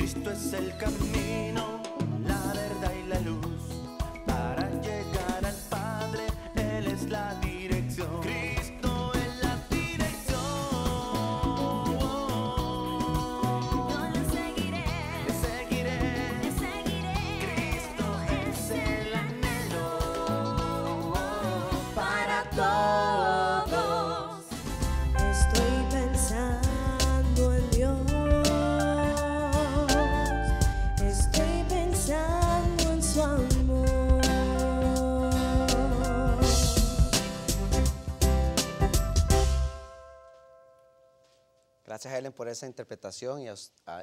Cristo es el camino, la verdad y la luz. Para llegar al Padre, Él es la dirección. Cristo es la dirección. Yo le seguiré, Le seguiré. le seguiré. Cristo es el anhelo Para todos. Estoy pensando en Dios. Estoy pensando en su amor. Gracias, Helen, por esa interpretación, y a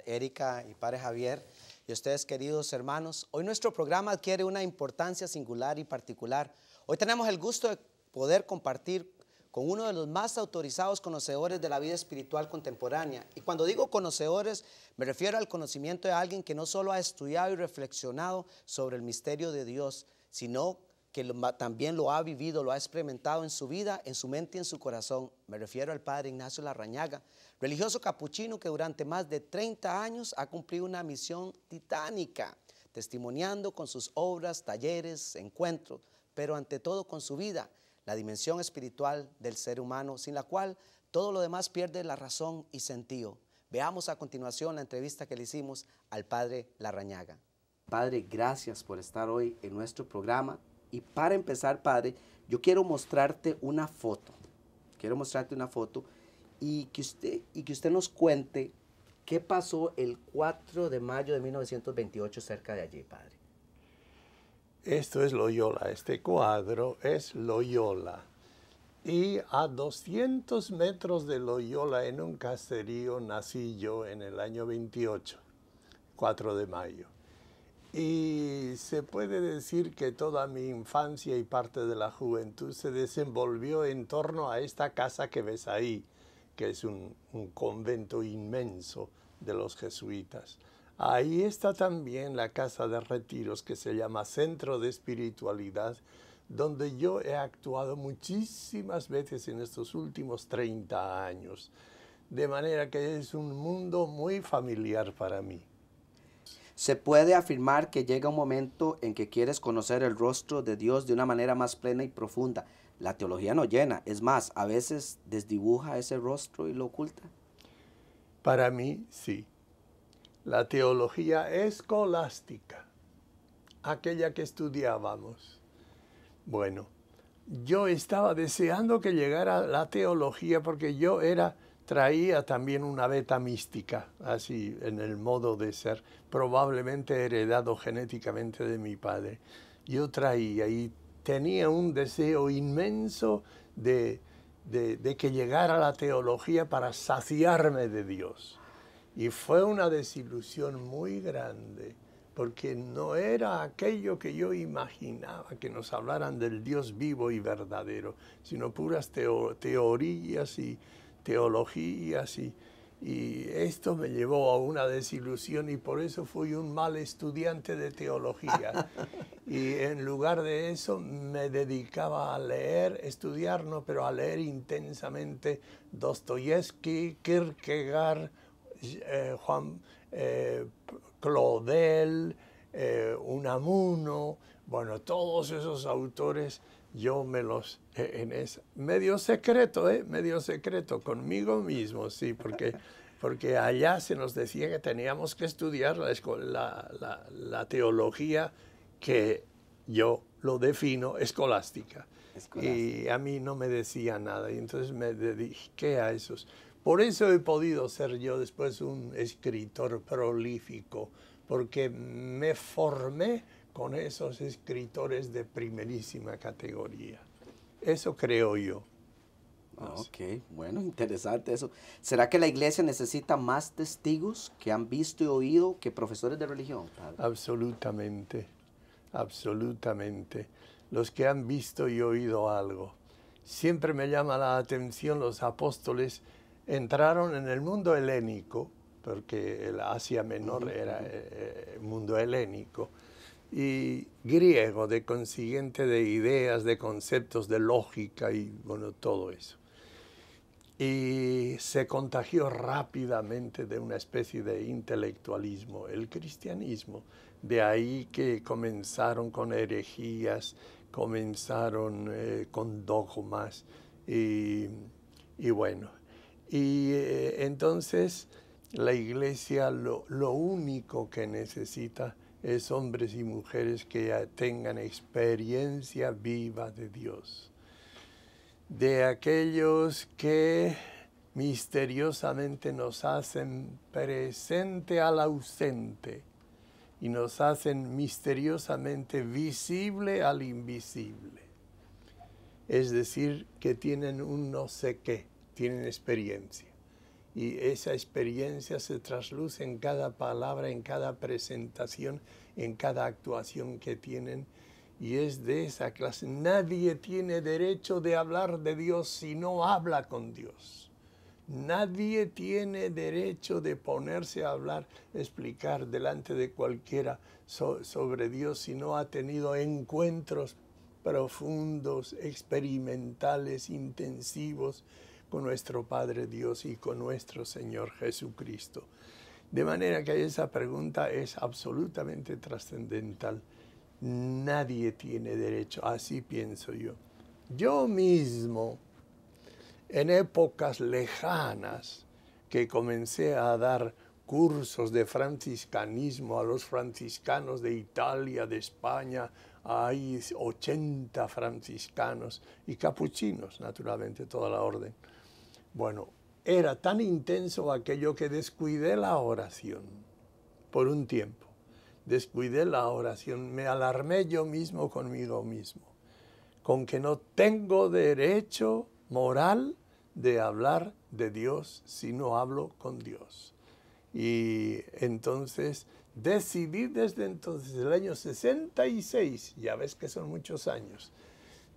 Erika y Padre Javier, y a ustedes, queridos hermanos. Hoy nuestro programa adquiere una importancia singular y particular. Hoy tenemos el gusto de poder compartir con uno de los más autorizados conocedores de la vida espiritual contemporánea. Y cuando digo conocedores, me refiero al conocimiento de alguien que no solo ha estudiado y reflexionado sobre el misterio de Dios, sino que también lo ha vivido, lo ha experimentado en su vida, en su mente y en su corazón. Me refiero al Padre Ignacio Larrañaga, religioso capuchino que durante más de 30 años ha cumplido una misión titánica, testimoniando con sus obras, talleres, encuentros, pero ante todo con su vida, la dimensión espiritual del ser humano, sin la cual todo lo demás pierde la razón y sentido. Veamos a continuación la entrevista que le hicimos al Padre Larrañaga. Padre, gracias por estar hoy en nuestro programa. Y para empezar, Padre, yo quiero mostrarte una foto. Y que usted nos cuente qué pasó el 4 de mayo de 1928 cerca de allí, Padre. Esto es Loyola, este cuadro es Loyola. Y a 200 metros de Loyola, en un caserío, nací yo en el año 28, 4 de mayo. Y se puede decir que toda mi infancia y parte de la juventud se desenvolvió en torno a esta casa que ves ahí, que es un convento inmenso de los jesuitas. Ahí está también la casa de retiros que se llama Centro de Espiritualidad, donde yo he actuado muchísimas veces en estos últimos 30 años. De manera que es un mundo muy familiar para mí. Se puede afirmar que llega un momento en que quieres conocer el rostro de Dios de una manera más plena y profunda. La teología no llena, es más, a veces desdibuja ese rostro y lo oculta. Para mí, sí. La teología escolástica, aquella que estudiábamos. Bueno, yo estaba deseando que llegara la teología porque yo traía también una veta mística, así en el modo de ser, probablemente heredado genéticamente de mi padre. Yo traía y tenía un deseo inmenso de que llegara la teología para saciarme de Dios. Y fue una desilusión muy grande, porque no era aquello que yo imaginaba, que nos hablaran del Dios vivo y verdadero, sino puras teorías y teologías, y esto me llevó a una desilusión, y por eso fui un mal estudiante de teología. Y en lugar de eso me dedicaba a leer, estudiar no, pero a leer intensamente Dostoyevsky, Kierkegaard, Claudel, Unamuno, bueno, todos esos autores yo me los, medio secreto, conmigo mismo, sí, porque allá se nos decía que teníamos que estudiar la teología que yo lo defino escolástica. Y a mí no me decía nada, y entonces me dediqué a esos. Por eso he podido ser yo después un escritor prolífico, porque me formé con esos escritores de primerísima categoría. Eso creo yo. Ok, bueno, interesante eso. ¿Será que la iglesia necesita más testigos que han visto y oído que profesores de religión, padre? Absolutamente, absolutamente. Los que han visto y oído algo. Siempre me llama la atención, los apóstoles entraron en el mundo helénico, porque el Asia Menor era mundo helénico, y griego, de consiguiente, de ideas, de conceptos, de lógica y bueno, todo eso. y se contagió rápidamente de una especie de intelectualismo, el cristianismo. De ahí que comenzaron con herejías, comenzaron con dogmas y bueno. Y entonces la iglesia lo único que necesita es hombres y mujeres que tengan experiencia viva de Dios. De aquellos que misteriosamente nos hacen presente al ausente y nos hacen misteriosamente visible al invisible. Es decir, que tienen un no sé qué, tienen experiencia. Y esa experiencia se trasluce en cada palabra, en cada presentación, en cada actuación que tienen. Y es de esa clase. Nadie tiene derecho de hablar de Dios si no habla con Dios. Nadie tiene derecho de ponerse a hablar, explicar delante de cualquiera sobre Dios si no ha tenido encuentros profundos, experimentales, intensivos con nuestro Padre Dios y con nuestro Señor Jesucristo. De manera que esa pregunta es absolutamente trascendental. Nadie tiene derecho, así pienso yo. Yo mismo, en épocas lejanas, que comencé a dar cursos de franciscanismo a los franciscanos de Italia, de España, hay 80 franciscanos y capuchinos, naturalmente, toda la orden. Bueno, era tan intenso aquello que descuidé la oración por un tiempo. Descuidé la oración, me alarmé yo mismo conmigo mismo, con que no tengo derecho moral de hablar de Dios si no hablo con Dios. Y entonces decidí desde entonces, el año 66, ya ves que son muchos años,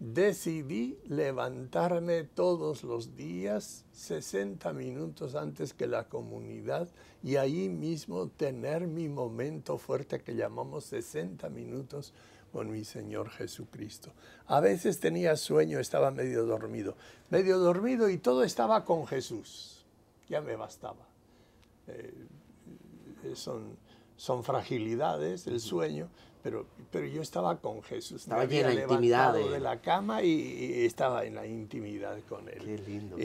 decidí levantarme todos los días 60 minutos antes que la comunidad y ahí mismo tener mi momento fuerte que llamamos 60 minutos con mi Señor Jesucristo. A veces tenía sueño, estaba medio dormido y todo estaba con Jesús. Ya me bastaba. Son fragilidades el sueño, pero yo estaba con Jesús. Estaba me había en la intimidad levantado de la cama y estaba en la intimidad con Él. Qué lindo.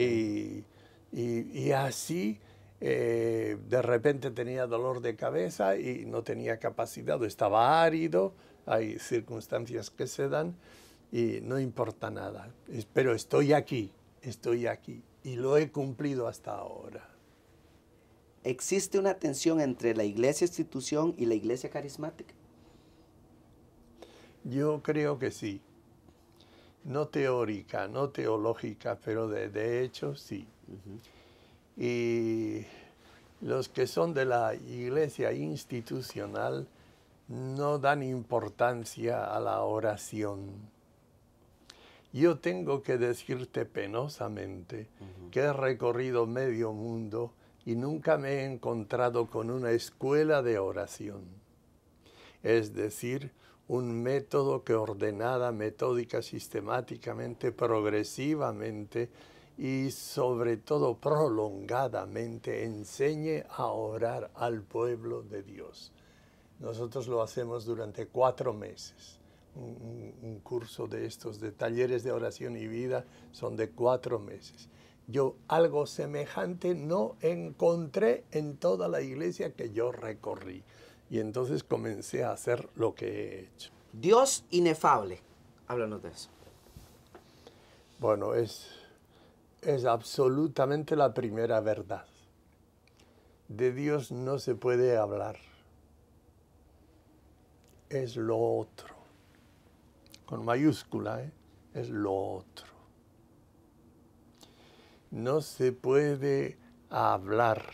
Y así, de repente tenía dolor de cabeza y no tenía capacidad, estaba árido, hay circunstancias que se dan y no importa nada. Pero estoy aquí y lo he cumplido hasta ahora. ¿Existe una tensión entre la iglesia institución y la iglesia carismática? Yo creo que sí. No teórica, no teológica, pero de hecho sí. Y los que son de la iglesia institucional no dan importancia a la oración. Yo tengo que decirte penosamente que he recorrido medio mundo y nunca me he encontrado con una escuela de oración. Es decir, un método que ordenada, metódica, sistemáticamente, progresivamente y sobre todo prolongadamente enseñe a orar al pueblo de Dios. Nosotros lo hacemos durante 4 meses. Un curso de estos, de talleres de oración y vida, son de 4 meses. Yo algo semejante no encontré en toda la iglesia que yo recorrí. Y entonces comencé a hacer lo que he hecho. Dios inefable. Háblanos de eso. Bueno, es absolutamente la primera verdad. De Dios no se puede hablar. Es lo otro. Con mayúscula, es lo otro. No se puede hablar.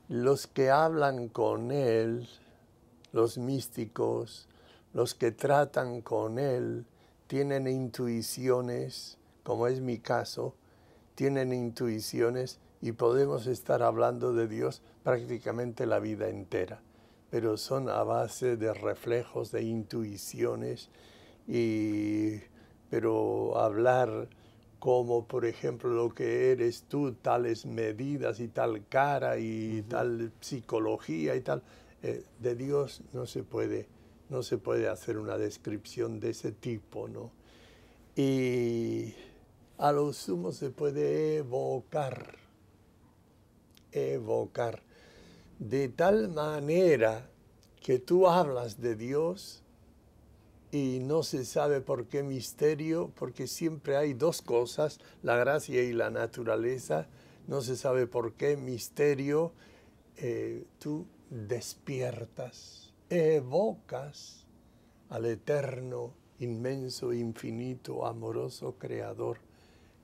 Los que hablan con Él, los místicos, los que tratan con Él, tienen intuiciones, como es mi caso, tienen intuiciones y podemos estar hablando de Dios prácticamente la vida entera, pero son a base de reflejos, de intuiciones, pero hablar como por ejemplo lo que eres tú, tales medidas y tal cara y tal psicología y tal. De Dios no se puede hacer una descripción de ese tipo, ¿no? Y a lo sumo se puede evocar, de tal manera que tú hablas de Dios y no se sabe por qué misterio, porque siempre hay dos cosas, la gracia y la naturaleza. No se sabe por qué misterio, tú despiertas, evocas al eterno, inmenso, infinito, amoroso Creador.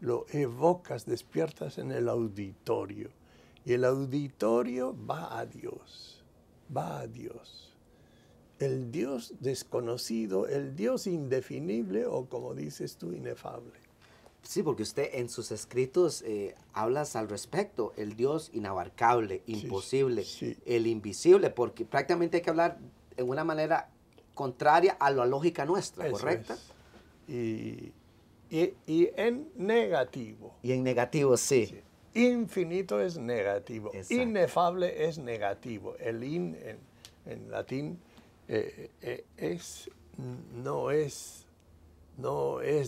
Lo evocas, despiertas en el auditorio. Y el auditorio va a Dios, va a Dios. El Dios desconocido, el Dios indefinible o, como dices tú, inefable. Sí, porque usted en sus escritos hablas al respecto, el Dios inabarcable, imposible, sí. el invisible, porque prácticamente hay que hablar en una manera contraria a la lógica nuestra, Eso ¿correcta? es. Y en negativo. Y en negativo, sí. Sí. Infinito es negativo, Exacto. inefable es negativo. El in en latín no es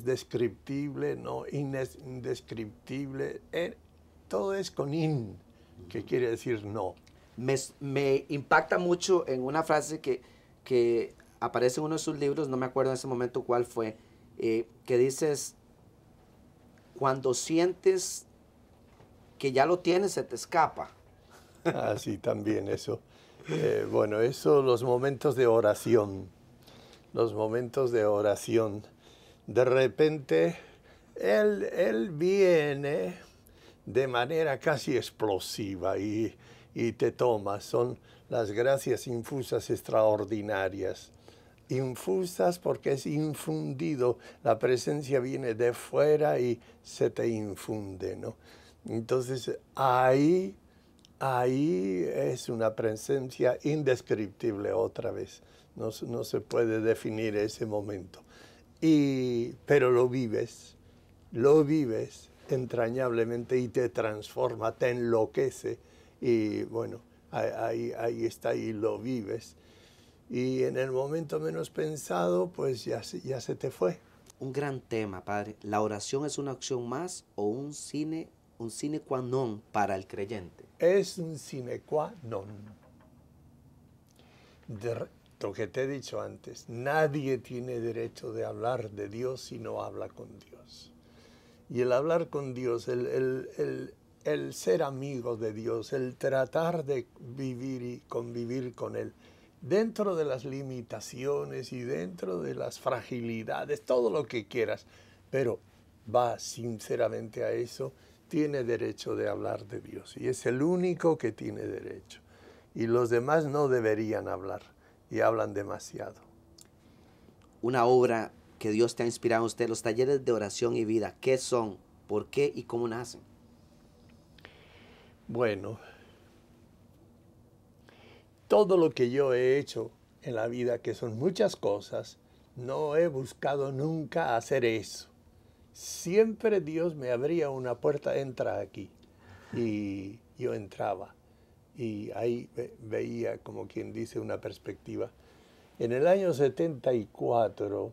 descriptible, no indescriptible. Todo es con in, que quiere decir no. Me impacta mucho en una frase que aparece en uno de sus libros, no me acuerdo en ese momento cuál fue, que dices, cuando sientes que ya lo tienes, se te escapa. Así también eso. Bueno, eso, los momentos de oración. De repente, Él viene de manera casi explosiva y te toma. Son las gracias infusas extraordinarias. Infusas porque es infundido. La presencia viene de fuera y se te infunde, ¿no? Entonces, ahí es una presencia indescriptible otra vez. No se puede definir ese momento. Pero lo vives entrañablemente y te transforma, te enloquece. Y bueno, ahí está y lo vives. Y en el momento menos pensado, pues ya se te fue. Un gran tema, padre. ¿La oración es una opción más o un sine qua non para el creyente? Es un sine qua non. Lo que te he dicho antes, nadie tiene derecho de hablar de Dios si no habla con Dios. Y el hablar con Dios, el ser amigo de Dios, el tratar de vivir y convivir con Él, dentro de las limitaciones y dentro de las fragilidades, todo lo que quieras, pero va sinceramente a eso, tiene derecho de hablar de Dios. Y es el único que tiene derecho. Y los demás no deberían hablar y hablan demasiado. Una obra que Dios te ha inspirado a usted, los talleres de oración y vida, ¿qué son? ¿Por qué y cómo nacen? Bueno, todo lo que yo he hecho en la vida, que son muchas cosas, no he buscado nunca hacer eso. Siempre Dios me abría una puerta, entra aquí. Y yo entraba. Y ahí veía, como quien dice, una perspectiva. En el año 74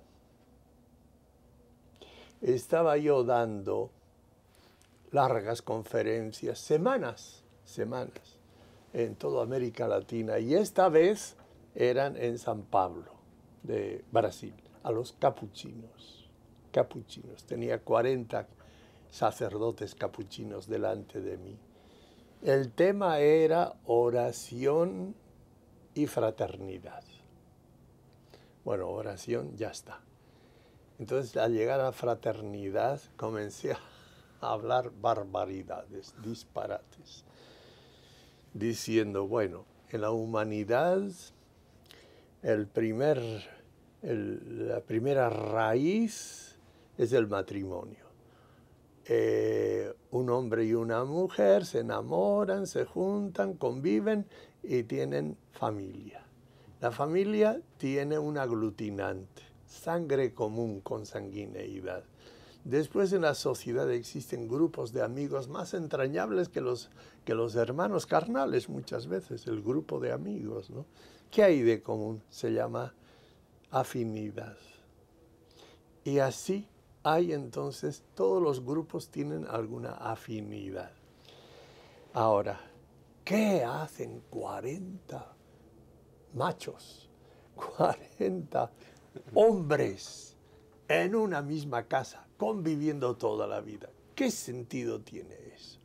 estaba yo dando largas conferencias, semanas, en toda América Latina. Y esta vez eran en San Pablo, de Brasil, a los capuchinos. Tenía 40 sacerdotes capuchinos delante de mí. El tema era oración y fraternidad. Bueno, oración ya está. Entonces, al llegar a fraternidad, comencé a hablar barbaridades, disparates, diciendo, bueno, en la humanidad, la primera raíz es el matrimonio. Un hombre y una mujer se enamoran, se juntan, conviven y tienen familia. La familia tiene un aglutinante, sangre común, consanguineidad. Después en la sociedad existen grupos de amigos más entrañables que los hermanos carnales muchas veces, el grupo de amigos, ¿no? ¿Qué hay de común? Se llama afinidad. Y así hay entonces, todos los grupos tienen alguna afinidad. Ahora, ¿qué hacen 40 machos, 40 hombres en una misma casa, conviviendo toda la vida? ¿Qué sentido tiene eso?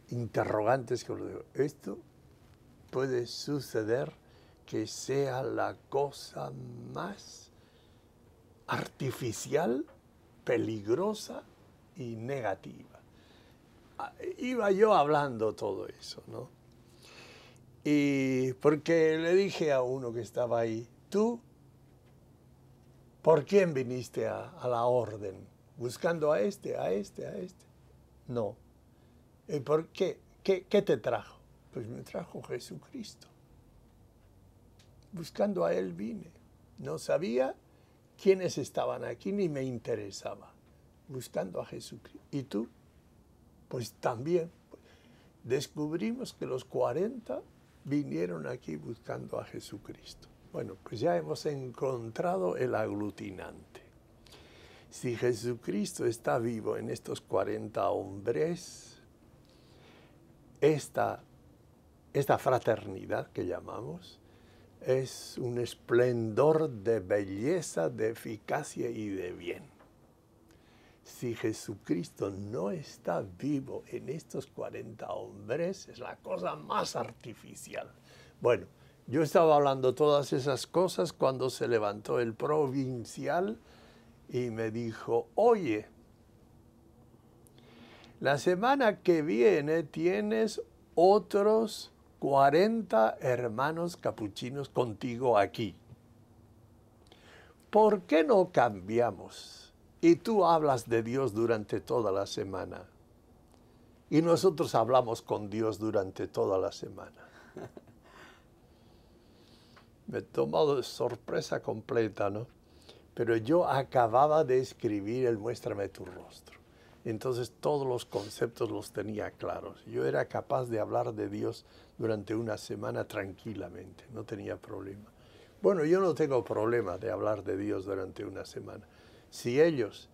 Interrogantes que os digo. Esto puede suceder que sea la cosa más artificial, peligrosa y negativa. Iba yo hablando todo eso, ¿no? Y porque le dije a uno que estaba ahí, ¿tú por quién viniste a la orden? ¿Buscando a este, a este, a este? No. ¿Y por qué? ¿Qué te trajo? Pues me trajo Jesucristo. Buscando a Él vine. No sabía quiénes estaban aquí ni me interesaba. Buscando a Jesucristo. ¿Y tú? Pues también. Descubrimos que los 40 vinieron aquí buscando a Jesucristo. Bueno, pues ya hemos encontrado el aglutinante. Si Jesucristo está vivo en estos 40 hombres, esta fraternidad que llamamos es un esplendor de belleza, de eficacia y de bien. Si Jesucristo no está vivo en estos 40 hombres, es la cosa más artificial. Bueno, yo estaba hablando todas esas cosas cuando se levantó el provincial y me dijo, oye, la semana que viene tienes otros 40 hermanos capuchinos contigo aquí. ¿Por qué no cambiamos? Y tú hablas de Dios durante toda la semana. Y nosotros hablamos con Dios durante toda la semana. Me he tomado de sorpresa completa, ¿no? Pero yo acababa de escribir el Muéstrame tu rostro. Entonces todos los conceptos los tenía claros. Yo era capaz de hablar de Dios durante una semana tranquilamente, no tenía problema. Bueno, yo no tengo problema de hablar de Dios durante una semana. Si ellos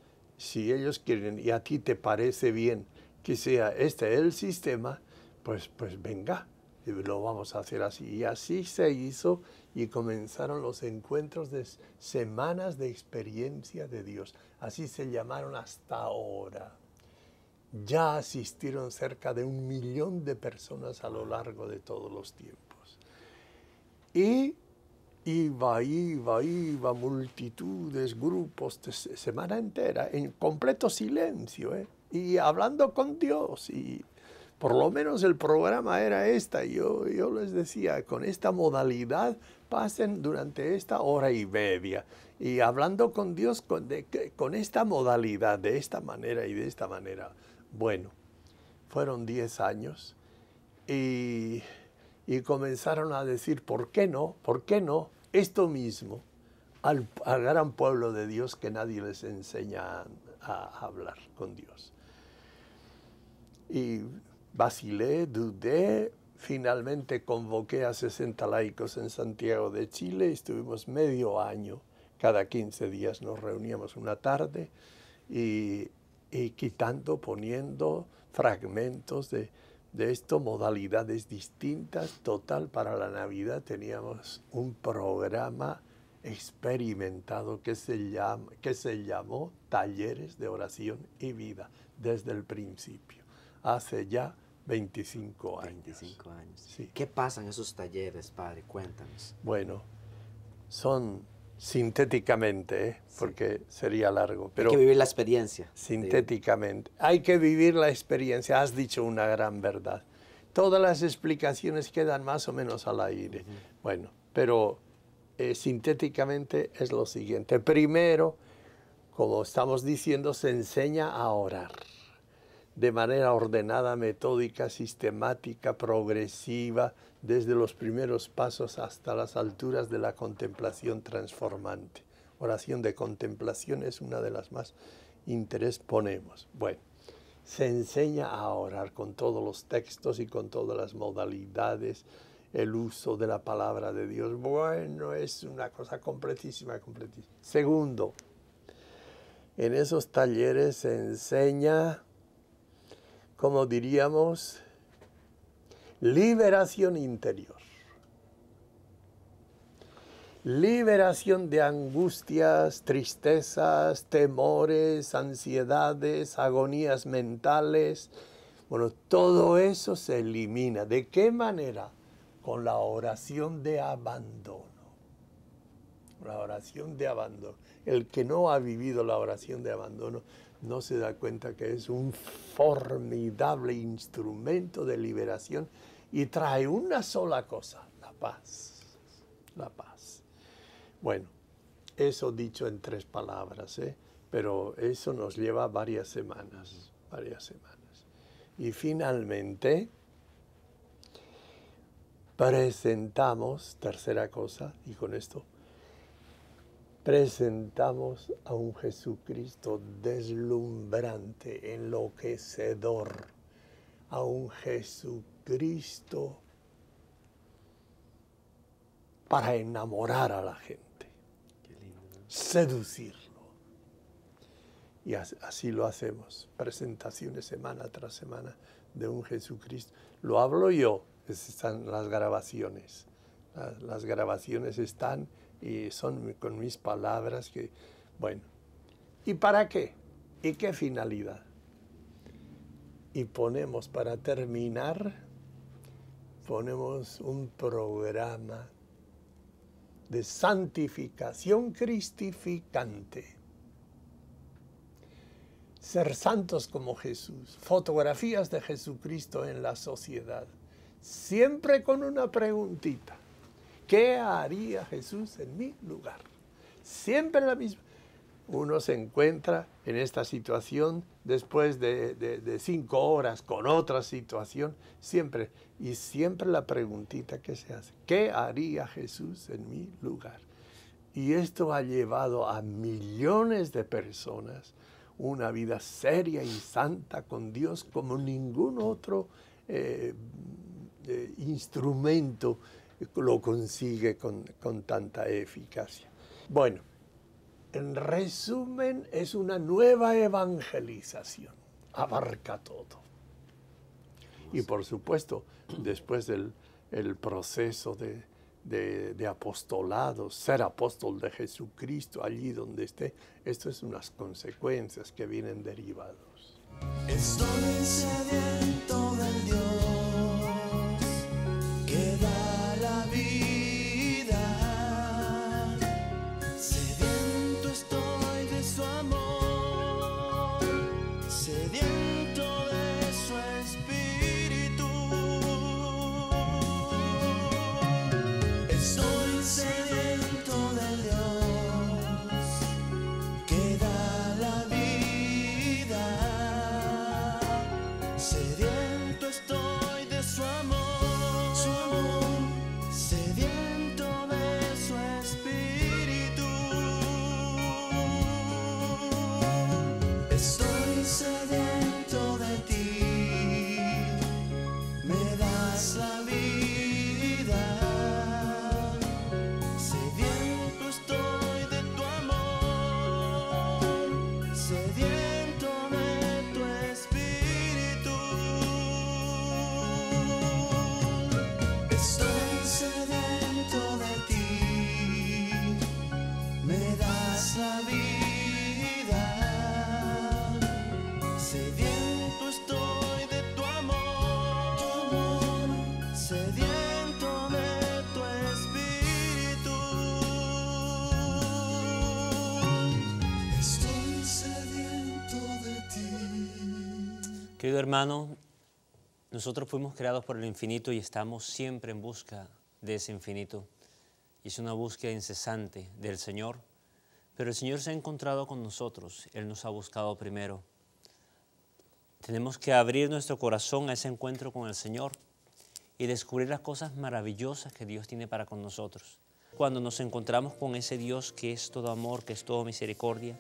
quieren y a ti te parece bien que sea este el sistema, pues venga, lo vamos a hacer así. Y así se hizo y comenzaron los encuentros de semanas de experiencia de Dios. Así se llamaron hasta ahora. Ya asistieron cerca de 1 millón de personas a lo largo de todos los tiempos. Y iba, multitudes, grupos, semana entera, en completo silencio, y hablando con Dios. Y por lo menos el programa era esta. Yo les decía, con esta modalidad pasen durante esta hora y media. Y hablando con Dios con esta modalidad, de esta manera y de esta manera. Bueno, fueron 10 años y comenzaron a decir, ¿por qué no? ¿Por qué no? Esto mismo al gran pueblo de Dios que nadie les enseña a hablar con Dios. Y vacilé, dudé, finalmente convoqué a 60 laicos en Santiago de Chile, estuvimos medio año, cada 15 días nos reuníamos una tarde y quitando, poniendo fragmentos de esto, modalidades distintas. Total, para la Navidad teníamos un programa experimentado que se llamó Talleres de Oración y Vida, desde el principio, hace ya 25 años. 25 años. Sí. ¿Qué pasa en esos talleres, padre? Cuéntanos. Bueno, son sintéticamente, porque sería largo. Pero hay que vivir la experiencia. Sintéticamente. Hay que vivir la experiencia. Has dicho una gran verdad. Todas las explicaciones quedan más o menos al aire. Bueno, pero sintéticamente es lo siguiente. Primero, como estamos diciendo, se enseña a orar de manera ordenada, metódica, sistemática, progresiva, desde los primeros pasos hasta las alturas de la contemplación transformante. oración de contemplación es una de las más ponemos. Bueno, se enseña a orar con todos los textos y con todas las modalidades, el uso de la palabra de Dios. Bueno, es una cosa completísima, completísima. Segundo, en esos talleres se enseña, como diríamos, liberación interior. Liberación de angustias, tristezas, temores, ansiedades, agonías mentales. Bueno, todo eso se elimina. ¿De qué manera? Con la oración de abandono. La oración de abandono. El que no ha vivido la oración de abandono no se da cuenta que es un formidable instrumento de liberación y trae una sola cosa, la paz. La paz. Bueno, eso dicho en 3 palabras, pero eso nos lleva varias semanas. Y finalmente presentamos, tercera cosa, y con esto, presentamos a un Jesucristo deslumbrante, enloquecedor, a un Jesucristo para enamorar a la gente, seducirlo. Y así lo hacemos, presentaciones semana tras semana de un Jesucristo. Lo hablo yo, están las grabaciones. Las grabaciones están y son con mis palabras que, bueno. ¿Y para qué? ¿Y qué finalidad? Y ponemos, para terminar, ponemos un programa de santificación cristificante. Ser santos como Jesús, fotografías de Jesucristo en la sociedad, siempre con una preguntita. ¿Qué haría Jesús en mi lugar? Siempre la misma. Uno se encuentra en esta situación después de 5 horas con otra situación, siempre. Y siempre la preguntita que se hace, ¿qué haría Jesús en mi lugar? Y esto ha llevado a millones de personas una vida seria y santa con Dios como ningún otro instrumento lo consigue con tanta eficacia. Bueno, en resumen, es una nueva evangelización, abarca todo. Y por supuesto, después del proceso de apostolado, ser apóstol de Jesucristo allí donde esté, esto es unas consecuencias que vienen derivados. Estoy sediento del Dios que da la vida. Sediento estoy de su amor, sediento de su espíritu. Estoy sediento del Dios que da la vida. Sediento estoy de su amor, sediento de su espíritu. Estoy sediento de ti, me das la vida. Sediento estoy de tu amor, sediento de tu espíritu. Estoy sediento de ti, me das la vida. Sediento estoy de tu amor, sediento de tu espíritu. Estoy sediento de ti. Querido hermano, nosotros fuimos creados por el infinito y estamos siempre en busca de ese infinito. Y es una búsqueda incesante del Señor, pero el Señor se ha encontrado con nosotros, Él nos ha buscado primero. Tenemos que abrir nuestro corazón a ese encuentro con el Señor y descubrir las cosas maravillosas que Dios tiene para con nosotros. Cuando nos encontramos con ese Dios que es todo amor, que es todo misericordia,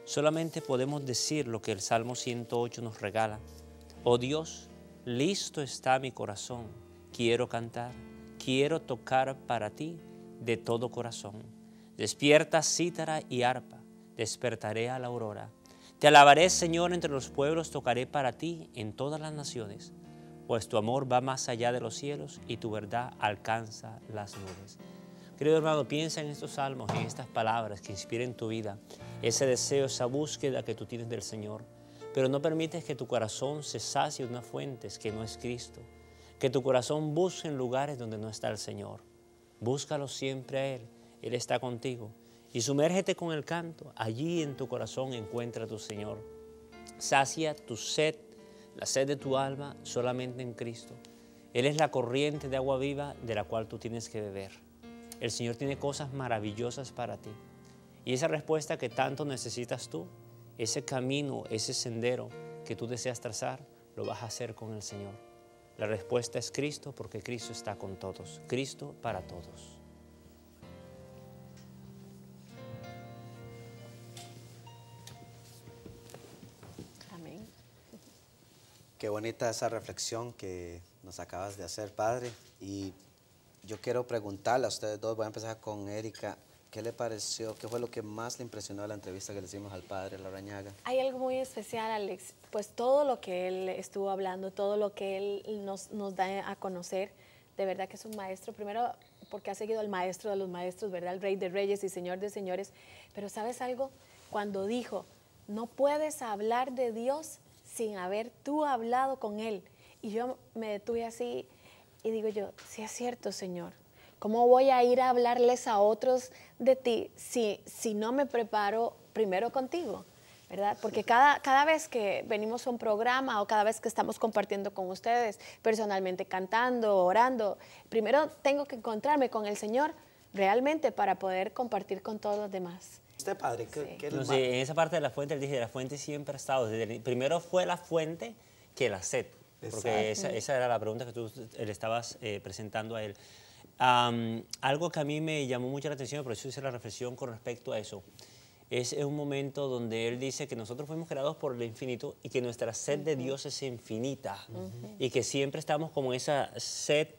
solamente podemos decir lo que el Salmo 108 nos regala. Oh Dios, listo está mi corazón, quiero cantar, quiero tocar para ti de todo corazón. Despierta cítara y arpa, despertaré a la aurora. Te alabaré, Señor, entre los pueblos, tocaré para ti en todas las naciones, pues tu amor va más allá de los cielos y tu verdad alcanza las nubes. Querido hermano, piensa en estos salmos, en estas palabras que inspiren tu vida, ese deseo, esa búsqueda que tú tienes del Señor, pero no permites que tu corazón se sacie de unas fuentes que no es Cristo, que tu corazón busque en lugares donde no está el Señor. Búscalo siempre a Él, Él está contigo y sumérgete con el canto, allí en tu corazón encuentra a tu Señor. Sacia tu sed, la sed de tu alma solamente en Cristo. Él es la corriente de agua viva de la cual tú tienes que beber. El Señor tiene cosas maravillosas para ti. Y esa respuesta que tanto necesitas tú, ese camino, ese sendero que tú deseas trazar, lo vas a hacer con el Señor. La respuesta es Cristo, porque Cristo está con todos. Cristo para todos. Amén. Qué bonita esa reflexión que nos acabas de hacer, Padre. Y yo quiero preguntarle a ustedes dos, voy a empezar con Erika, ¿qué le pareció? ¿Qué fue lo que más le impresionó de la entrevista que le hicimos al Padre Larrañaga? Hay algo muy especial, Alex, pues todo lo que él estuvo hablando, todo lo que él nos da a conocer, de verdad que es un maestro, primero porque ha seguido al maestro de los maestros, ¿verdad? El Rey de Reyes y Señor de Señores, pero ¿sabes algo? Cuando dijo, no puedes hablar de Dios sin haber tú hablado con Él, y yo me detuve así y digo yo, sí es cierto, Señor. ¿Cómo voy a ir a hablarles a otros de ti si no me preparo primero contigo? ¿Verdad? Porque cada vez que venimos a un programa o cada vez que estamos compartiendo con ustedes, personalmente cantando, orando, primero tengo que encontrarme con el Señor realmente para poder compartir con todos los demás. Usted, Padre, Sí. ¿qué No sé, en esa parte de la fuente, él dije, la fuente siempre ha estado. Primero fue la fuente que la sed. Porque esa era la pregunta que tú le estabas presentando a él. Algo que a mí me llamó mucho la atención, por eso hice la reflexión con respecto a eso, es un momento donde él dice que nosotros fuimos creados por el infinito y que nuestra sed de Dios es infinita y que siempre estamos como esa sed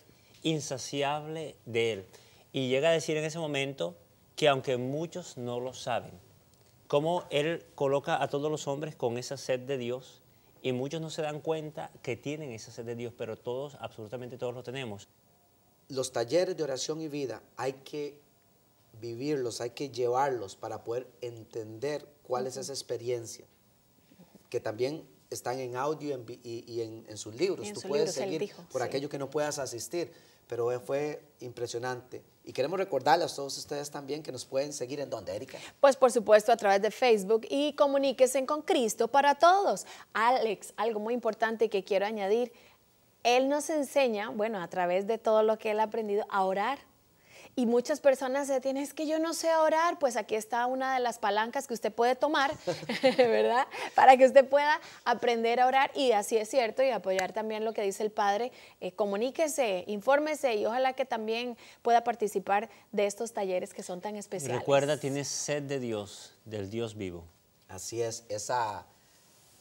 insaciable de Él. Y llega a decir en ese momento que aunque muchos no lo saben, cómo Él coloca a todos los hombres con esa sed de Dios y muchos no se dan cuenta que tienen esa sed de Dios, pero todos, absolutamente todos lo tenemos. Los talleres de oración y vida hay que vivirlos, hay que llevarlos para poder entender cuál es esa experiencia, que también están en audio y en sus libros. En Tú sus puedes libros, él seguir dijo, por sí. aquello que no puedas asistir, pero fue impresionante. Y queremos recordarles a todos ustedes también que nos pueden seguir en ¿dónde, Erika? Pues por supuesto a través de Facebook y comuníquense con Cristo para todos. Alex, algo muy importante que quiero añadir, Él nos enseña, bueno, a través de todo lo que Él ha aprendido, a orar. Y muchas personas se detienen, es que yo no sé orar, pues aquí está una de las palancas que usted puede tomar, ¿verdad? Para que usted pueda aprender a orar y así es cierto y apoyar también lo que dice el Padre, comuníquese, infórmese y ojalá que también pueda participar de estos talleres que son tan especiales. Recuerda, tienes sed de Dios, del Dios vivo. Así es, esa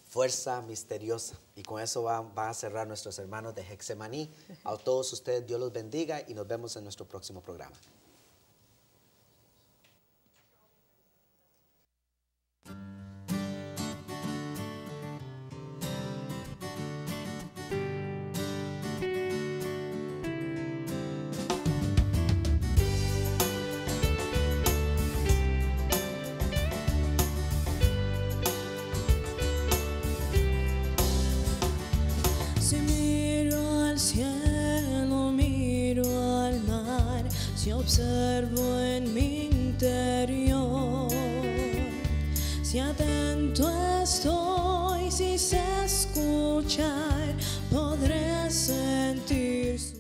fuerza misteriosa. Y con eso van a cerrar nuestros hermanos de Hexemaní. A todos ustedes, Dios los bendiga y nos vemos en nuestro próximo programa. Si miro al cielo, miro al mar, si observo en mi interior, si atento estoy, si sé escuchar, podré sentir su